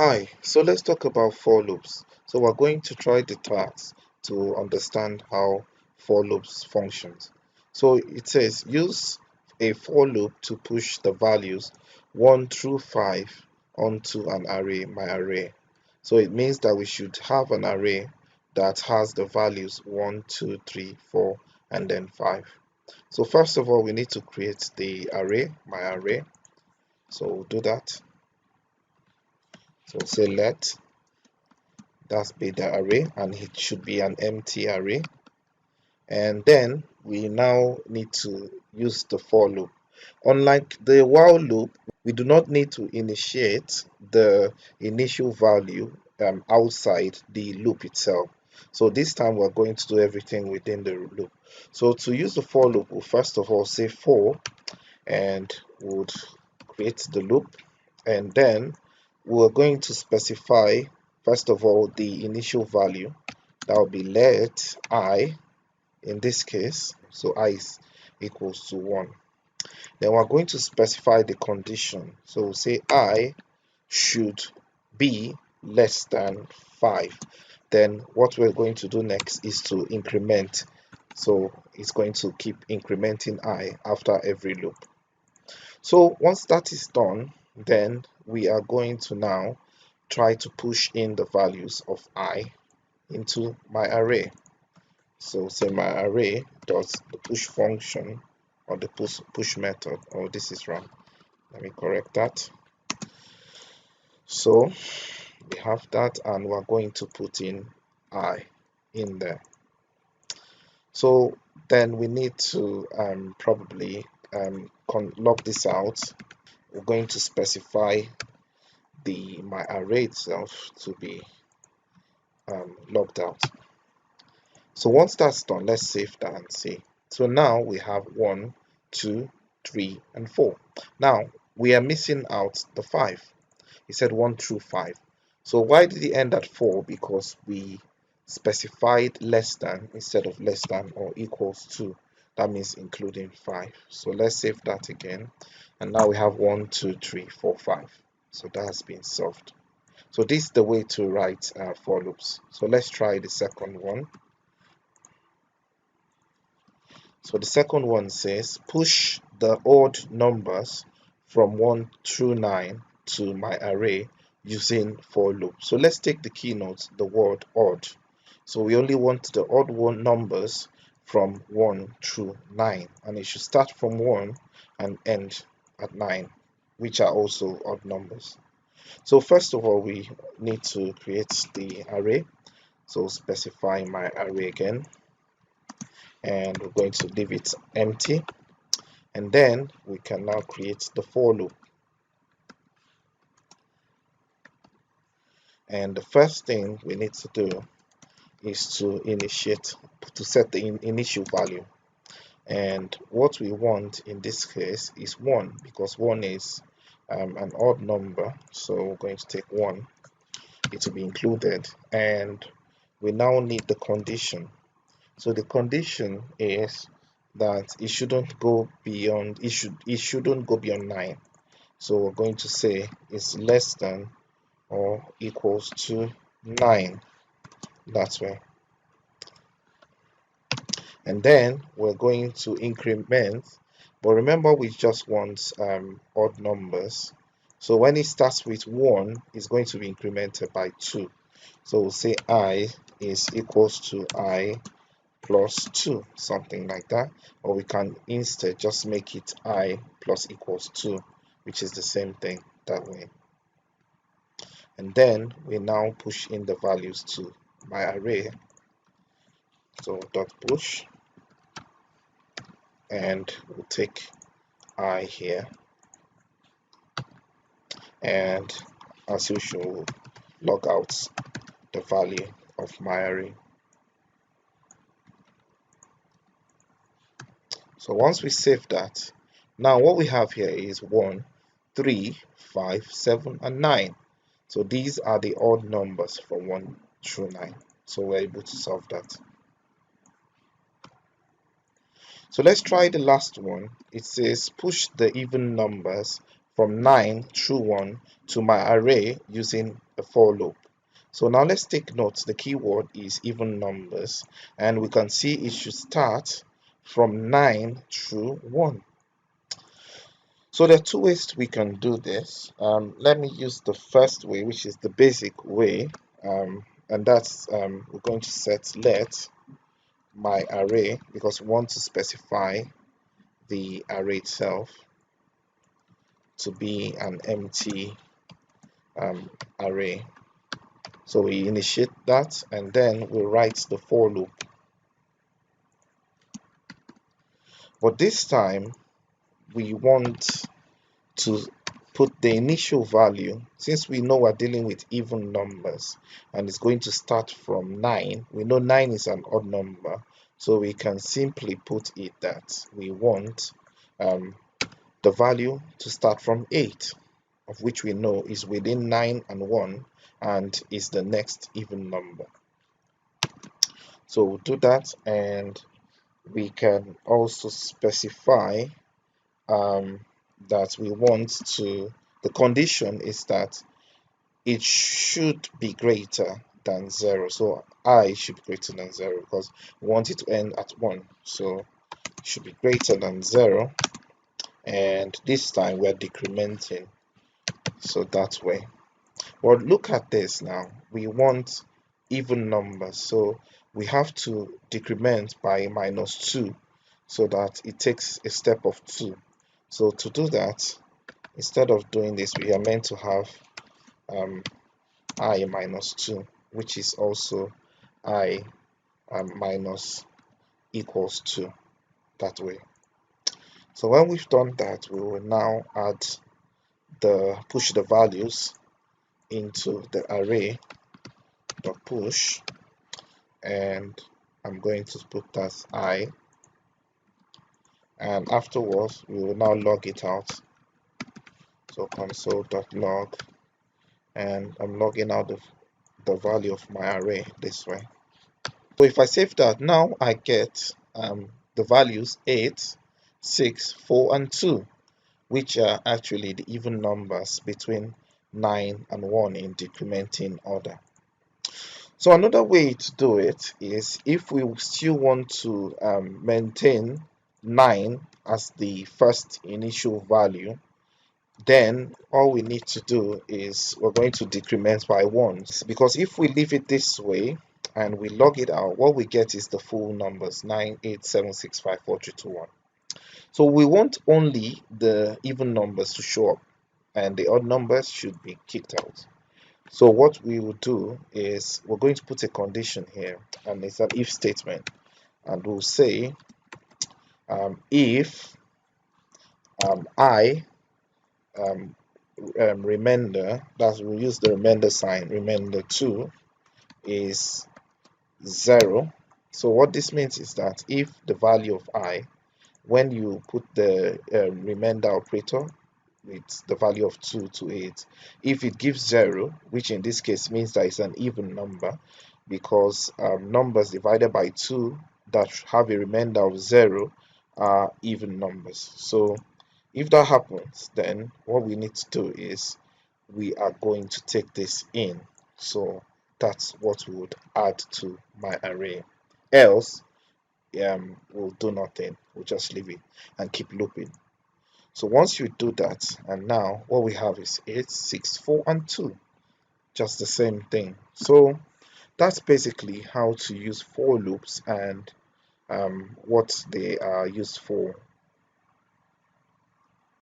Hi, so let's talk about for loops. So we're going to try the task to understand how for loops functions. So it says use a for loop to push the values 1 through 5 onto an array, my array. So it means that we should have an array that has the values 1, 2, 3, 4, and then 5. So first of all, we need to create the array, my array. So we'll do that. So say let that's be the array, and it should be an empty array. And then we now need to use the for loop. Unlike the while loop, we do not need to initiate the initial value outside the loop itself. So this time we're going to do everything within the loop. So to use the for loop, we'll first of all say for, and would create the loop, and then we're going to specify first of all the initial value. That will be let I, in this case, so I is equals to 1. Then we're going to specify the condition. So we'll say I should be less than 5. Then what we're going to do next is to increment. So it's going to keep incrementing I after every loop. So once that is done, then we are going to now try to push in the values of I into my array. So say my array does the push function, or the push method. Oh, this is wrong. Let me correct that. So we have that, and we're going to put in I in there. So then we need to probably log this out. We're going to specify my array itself to be logged out. So once that's done, let's save that and see. So now we have 1, 2, 3, and 4. Now we are missing out the 5. It said 1 through 5. So why did it end at 4? Because we specified less than instead of less than or equals to. That means including 5. So let's save that again. And now we have 1, 2, 3, 4, 5. So that has been solved. So this is the way to write for loops. So let's try the second one. So the second one says push the odd numbers from 1 through 9 to my array using for loop. So let's take the keynote, the word odd. So we only want the odd numbers from 1 through 9, and it should start from 1 and end at 9, which are also odd numbers. So first of all, we need to create the array. So specify my array again, and we're going to leave it empty, and then we can now create the for loop. And the first thing we need to do is to set the initial value, and what we want in this case is 1, because 1 is an odd number. So we're going to take 1, it will be included, and we now need the condition. So the condition is that it shouldn't go beyond 9. So we're going to say it's less than or equals to 9. That's way. And then we're going to increment, but remember we just want odd numbers. So when it starts with 1, it's going to be incremented by 2. So we'll say I is equals to I plus 2, something like that, or we can instead just make it I plus equals 2, which is the same thing that way. And then we now push in the values to my array. So dot push, and we'll take I here, and as usual log out the value of my array. So once we save that, now what we have here is 1, 3, 5, 7, and 9. So these are the odd numbers from 1 through 9. So we're able to solve that. So let's try the last one. It says push the even numbers from 9 through 1 to my array using a for loop. So now let's take note. The keyword is even numbers, and we can see it should start from 9 through 1. So there are two ways we can do this. Let me use the first way, which is the basic way, and that's we're going to set let my array, because we want to specify the array itself to be an empty array. So we initiate that, and then we write the for loop. But this time we want to put the initial value, since we know we're dealing with even numbers and it's going to start from 9. We know 9 is an odd number, so we can simply put it that we want the value to start from 8, of which we know is within 9 and 1 and is the next even number. So we'll do that, and we can also specify that we want to, the condition is that it should be greater than 0. So I should be greater than 0 because we want it to end at 1. So it should be greater than 0, and this time we're decrementing, so that way. Well, look at this now. We want even numbers, so we have to decrement by -2 so that it takes a step of 2. So to do that, instead of doing this, we are meant to have I -2, which is also I minus equals 2, that way. So when we've done that, we will now push the values into the array dot push, and I'm going to put that I, and afterwards we will now log it out. So console.log, and I'm logging out the value of my array this way. So if I save that, now I get the values 8, 6, 4, and 2, which are actually the even numbers between 9 and 1 in decrementing order. So another way to do it is, if we still want to maintain 9 as the first initial value, then all we need to do is we're going to decrement by 1, because if we leave it this way and we log it out, what we get is the full numbers 9, 8, 7, 6, 5, 4, 3, 2, 1. So we want only the even numbers to show up, and the odd numbers should be kicked out. So what we will do is we're going to put a condition here, and it's an if statement, and we'll say if I remainder, that's, we'll use the remainder sign, remainder 2 is 0. So what this means is that if the value of I, when you put the remainder operator with the value of 2 to 8, if it gives 0, which in this case means that it's an even number, because numbers divided by 2 that have a remainder of 0 are even numbers. So if that happens, then what we need to do is we are going to take this in. So that's what we would add to my array. Else we'll do nothing, we'll just leave it and keep looping. So once you do that, and now what we have is 8, 6, 4, and 2, just the same thing. So that's basically how to use for loops and what they are used for